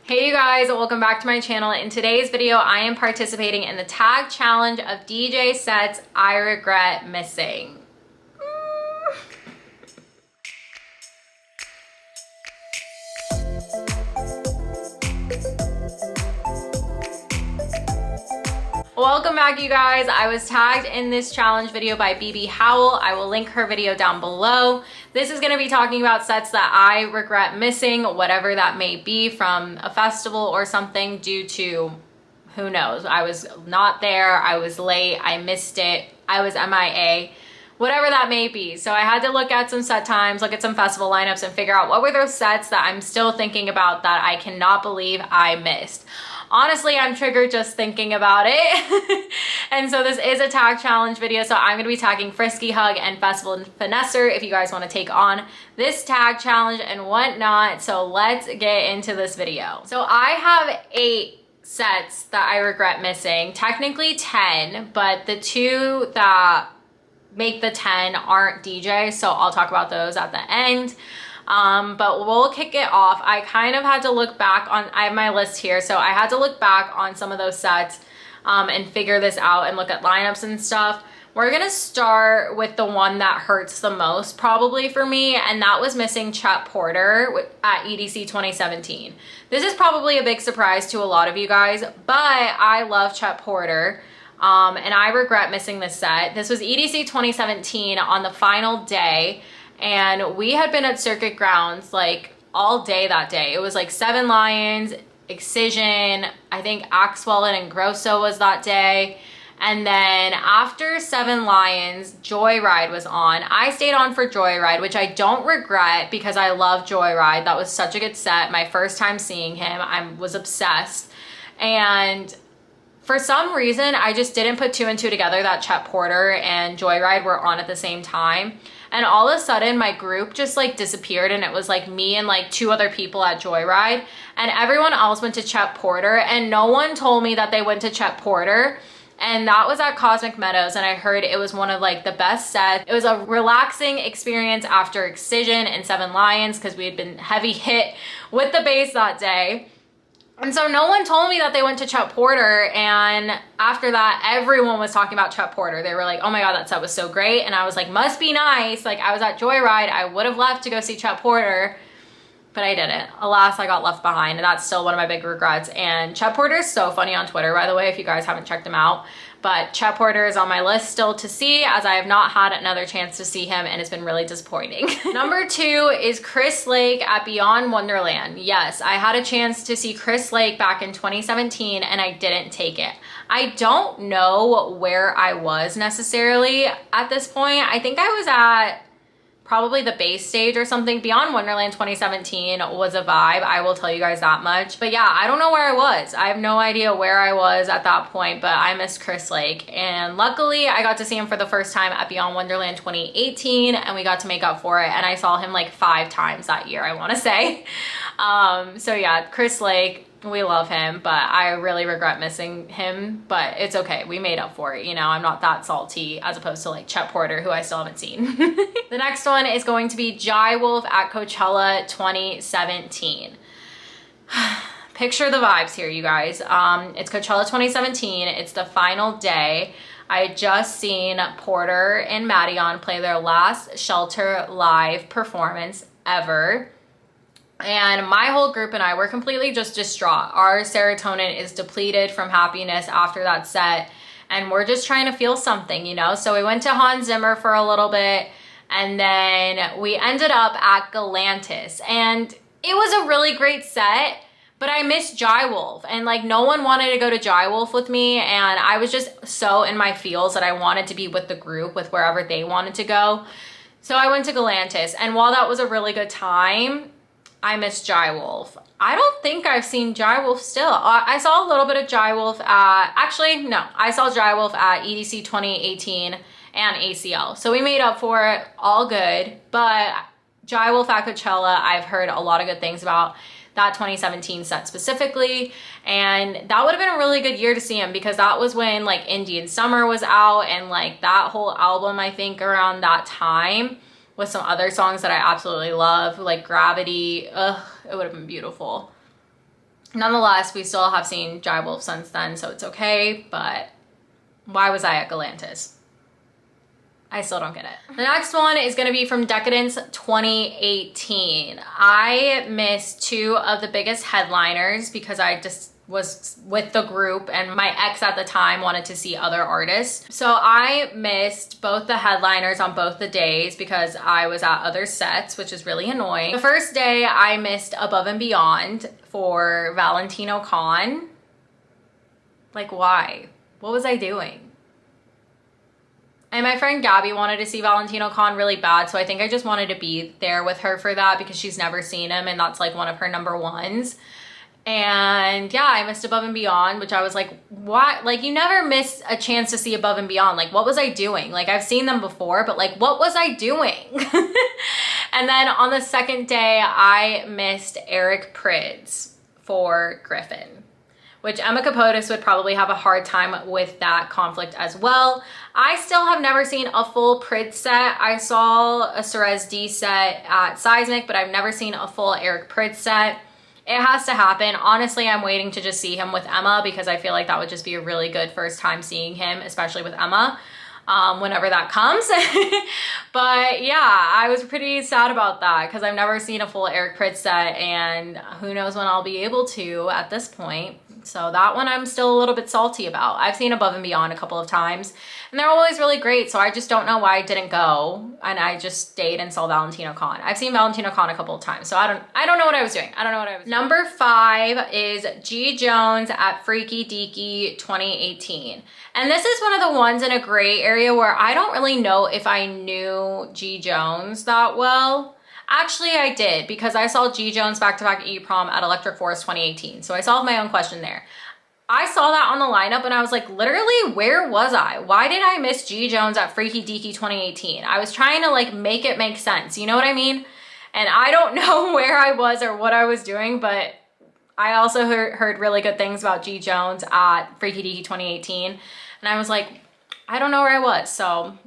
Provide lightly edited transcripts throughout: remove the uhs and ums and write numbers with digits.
Hey you guys, welcome back to my channel. In today's video, I am participating in the tag challenge of DJ sets I regret missing. Welcome back you guys. I was tagged in this challenge video by Shoutout Howell. I will link her video down below. This is going to be talking about sets that I regret missing, whatever that may be, from a festival or something due to, who knows, I was not there, I was late, I missed it, I was MIA, whatever that may be. So I had to look at some set times, look at some festival lineups, and figure out what were those sets that I'm still thinking about that I cannot believe I missed. Honestly, I'm triggered just thinking about it. And so this is a tag challenge video, so I'm going to be tagging Frisky Hug and Festival Finesser if you guys want to take on this tag challenge and whatnot. So let's get into this video. So I have 8 sets that I regret missing, technically 10, but the 2 that make the 10 aren't DJ, so I'll talk about those at the end. But we'll kick it off. I kind of had to look back on, I have my list here, so I had to look back on some of those sets and figure this out and look at lineups and stuff. We're gonna start with the one that hurts the most probably for me, and that was missing Chet Porter at EDC 2017. This is probably a big surprise to a lot of you guys, but I love Chet Porter. And I regret missing this set. This was EDC 2017 on the final day, and we had been at Circuit Grounds like all day that day. It was like 7 Lions, Excision, I think Axwell and Grosso was that day. And then after 7 Lions, Joyride was on. I stayed on for Joyride, which I don't regret because I love Joyride. That was such a good set. My first time seeing him, I was obsessed. And for some reason, I just didn't put 2 and 2 together that Chet Porter and Joyride were on at the same time. And all of a sudden, my group just like disappeared, and it was like me and like 2 other people at Joyride, and everyone else went to Chet Porter, and no one told me that they went to Chet Porter. And that was at Cosmic Meadows, and I heard it was one of like the best sets. It was a relaxing experience after Excision and 7 Lions because we had been heavy hit with the bass that day. And so no one told me that they went to Chet Porter, and after that, everyone was talking about Chet Porter. They were like, oh my God, that set was so great. And I was like, must be nice. Like, I was at Joyride. I would have left to go see Chet Porter, but I didn't. Alas, I got left behind, and that's still one of my big regrets. And Chet Porter is so funny on Twitter, by the way, if you guys haven't checked him out. But Chet Porter is on my list still to see, as I have not had another chance to see him, and it's been really disappointing. Number 2 is Chris Lake at Beyond Wonderland. Yes, I had a chance to see Chris Lake back in 2017, and I didn't take it. I don't know where I was necessarily at this point. I think I was at probably the base stage or something. Beyond Wonderland 2017 was a vibe, I will tell you guys that much. But yeah, I don't know where I was. I have no idea where I was at that point, but I missed Chris Lake. And luckily, I got to see him for the first time at Beyond Wonderland 2018, and we got to make up for it. And I saw him like 5 times that year, I want to say. So yeah, Chris Lake, we love him, but I really regret missing him, but it's okay. We made up for it. You know, I'm not that salty as opposed to like Chet Porter, who I still haven't seen. The next one is going to be Jai Wolf at Coachella 2017. Picture the vibes here, you guys. It's Coachella 2017. It's the final day. I had just seen Porter and Madeon play their last Shelter live performance ever. And my whole group and I were completely just distraught. Our serotonin is depleted from happiness after that set, and we're just trying to feel something, you know? So we went to Hans Zimmer for a little bit, and then we ended up at Galantis, and it was a really great set, but I missed Jai Wolf, and like no one wanted to go to Jai Wolf with me, and I was just so in my feels that I wanted to be with the group, with wherever they wanted to go. So I went to Galantis, and while that was a really good time, I missed Jai Wolf. I don't think I've seen Jai Wolf still. I saw a little bit of Jai Wolf at, actually, no, I saw Jai Wolf at EDC 2018 and ACL. So we made up for it, all good. But Jai Wolf at Coachella, I've heard a lot of good things about that 2017 set specifically. And that would have been a really good year to see him because that was when like Indian Summer was out, and like that whole album, I think around that time, with some other songs that I absolutely love, like Gravity. Ugh, it would have been beautiful. Nonetheless, we still have seen Jai Wolf since then, so it's okay, but why was I at Galantis? I still don't get it. The next one is gonna be from Decadence 2018. I missed 2 of the biggest headliners because I just was with the group and my ex at the time wanted to see other artists. So I missed both the headliners on both the days because I was at other sets, which is really annoying. The first day I missed Above and Beyond for Valentino Con. Like, why? What was I doing? And my friend Gabby wanted to see Valentino Con really bad, so I think I just wanted to be there with her for that because she's never seen him and that's like one of her number ones. And yeah, I missed Above and Beyond, which I was like, what? Like, you never miss a chance to see Above and Beyond. Like, what was I doing? Like, I've seen them before, but like, what was I doing? And then on the second day, I missed Eric Prydz for Griffin, which Emma Capotis would probably have a hard time with that conflict as well. I still have never seen a full Prydz set. I saw a Cerez D set at Seismic, but I've never seen a full Eric Prydz set. It has to happen. Honestly, I'm waiting to just see him with Emma because I feel like that would just be a really good first time seeing him, especially with Emma, whenever that comes. But yeah, I was pretty sad about that because I've never seen a full Eric Prydz set and who knows when I'll be able to at this point. So that one I'm still a little bit salty about. I've seen Above and Beyond a couple of times and they're always really great. So I just don't know why I didn't go and I just stayed and saw Valentino Con. I've seen Valentino Con a couple of times. So I don't know what I was doing. I don't know what I was doing. Number 5 is G Jones at Freaky Deaky 2018. And this is one of the ones in a gray area where I don't really know if I knew G Jones that well. Actually, I did because I saw G Jones back-to-back E-Prom at Electric Forest 2018. So I solved my own question there. I saw that on the lineup and I was like, literally, where was I? Why did I miss G Jones at Freaky Deaky 2018? I was trying to like make it make sense. You know what I mean? And I don't know where I was or what I was doing, but I also heard really good things about G Jones at Freaky Deaky 2018. And I was like, I don't know where I was. So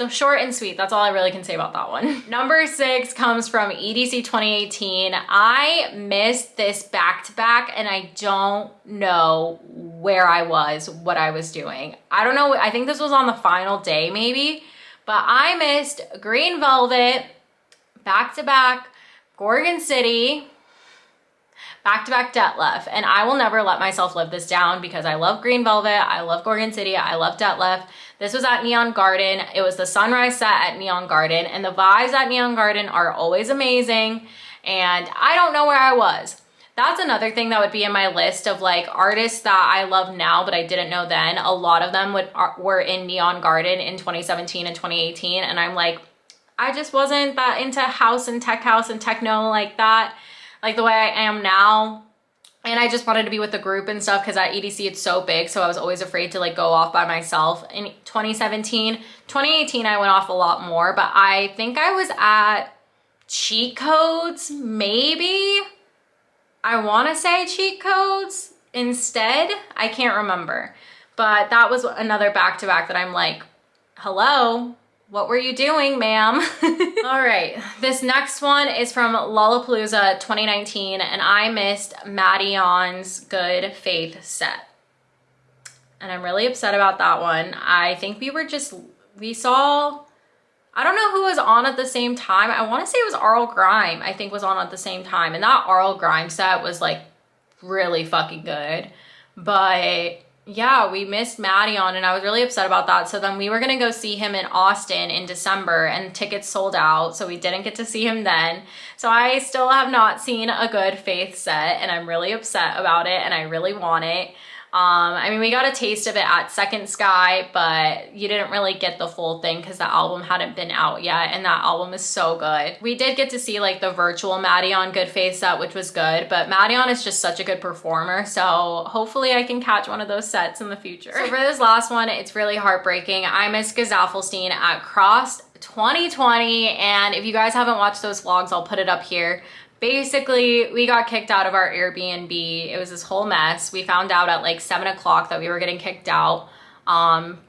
short and sweet, that's all I really can say about that one. Number 6 comes from EDC 2018. I missed this back-to-back and I don't know where I was, what I was doing. I don't know, I think this was on the final day maybe, but I missed Green Velvet, back-to-back Gorgon City, back-to-back Detlef, and I will never let myself live this down because I love Green Velvet, I love Gorgon City, I love Detlef. This was at Neon Garden. It was the sunrise set at Neon Garden, and the vibes at Neon Garden are always amazing, and I don't know where I was. That's another thing that would be in my list of like artists that I love now but I didn't know then. A lot of them were in Neon Garden in 2017 and 2018, and I'm like, I just wasn't that into house and techno like that, like the way I am now. And I just wanted to be with the group and stuff because at EDC it's so big, so I was always afraid to like go off by myself. In 2017, 2018 I went off a lot more, but I think I was at Cheat Codes, maybe? I want to say Cheat Codes instead. I can't remember. But that was another back-to-back that I'm like, hello? What were you doing, ma'am? All right, this next one is from Lollapalooza 2019, and I missed Madion's Good Faith set. And I'm really upset about that one. I think we saw, I don't know who was on at the same time. I wanna say it was Arl Grime, I think was on at the same time. And that Arl Grime set was like really fucking good. But yeah, we missed Madion and I was really upset about that. So then we were gonna go see him in Austin in December and tickets sold out. So we didn't get to see him then. So I still have not seen a Good Faith set and I'm really upset about it and I really want it. I mean, we got a taste of it at Second Sky, but you didn't really get the full thing because the album hadn't been out yet, and that album is so good. We did get to see like the virtual Madion Good Faith set, which was good, but Madion is just such a good performer, so hopefully I can catch one of those sets in the future. So for this last one, it's really heartbreaking. I miss Gazafelstein at Cross 2020, and if you guys haven't watched those vlogs, I'll put it up here. Basically, we got kicked out of our Airbnb. It was this whole mess. We found out at like 7 o'clock that we were getting kicked out.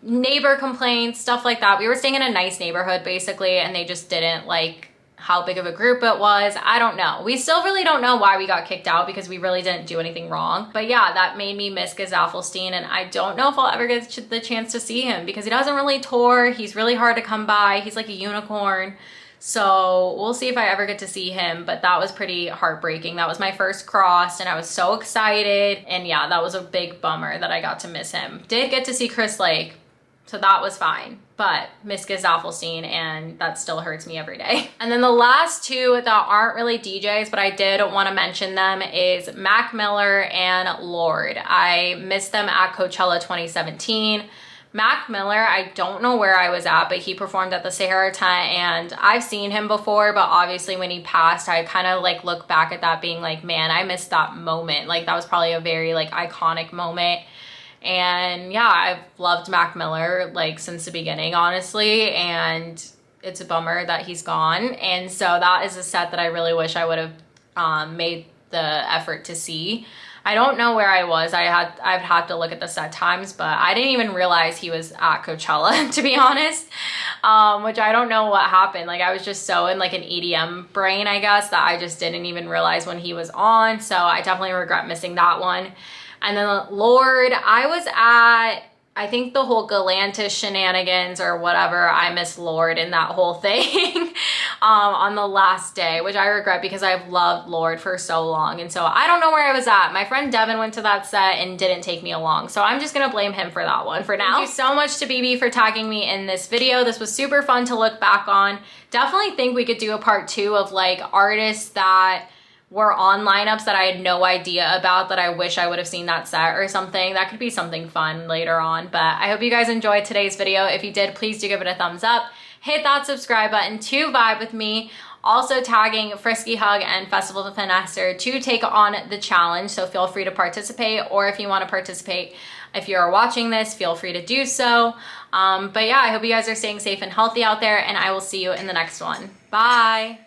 Neighbor complaints, stuff like that. We were staying in a nice neighborhood basically, and they just didn't like how big of a group it was. I don't know. We still really don't know why we got kicked out because we really didn't do anything wrong. But yeah, that made me miss Gazafelstein, and I don't know if I'll ever get the chance to see him because he doesn't really tour. He's really hard to come by. He's like a unicorn. So we'll see if I ever get to see him, but that was pretty heartbreaking. That was my first cross and I was so excited. And yeah, that was a big bummer that I got to miss him. Did get to see Chris Lake, so that was fine, but miss Gazafelstein, and that still hurts me every day. And then the last two that aren't really DJs, but I did want to mention them, is Mac Miller and Lorde. I missed them at Coachella 2017. Mac Miller, I don't know where I was at, but he performed at the Sahara tent, and I've seen him before, but obviously when he passed, I kind of like look back at that being like, man, I missed that moment. Like that was probably a very like iconic moment. And yeah, I've loved Mac Miller like since the beginning, honestly, and it's a bummer that he's gone. And so that is a set that I really wish I would have made the effort to see. I don't know where I was. I'd have to look at the set times, but I didn't even realize he was at Coachella, to be honest, which I don't know what happened. Like I was just so in like an EDM brain, I guess, that I just didn't even realize when he was on. So I definitely regret missing that one. And then Lorde, I was at, I think the whole Galantis shenanigans or whatever, I miss Lorde in that whole thing on the last day, which I regret because I've loved Lorde for so long. And so I don't know where I was at. My friend Devin went to that set and didn't take me along. So I'm just gonna blame him for that one for now. Thank you so much to BB for tagging me in this video. This was super fun to look back on. Definitely think we could do a part 2 of like artists that were on lineups that I had no idea about that I wish I would have seen that set or something. That could be something fun later on. But I hope you guys enjoyed today's video. If you did, please do give it a thumbs up. Hit that subscribe button to vibe with me. Also tagging Frisky Hug and Festival Finesser to take on the challenge. So feel free to participate, or if you want to participate, if you're watching this, feel free to do so. But yeah, I hope you guys are staying safe and healthy out there, and I will see you in the next one. Bye.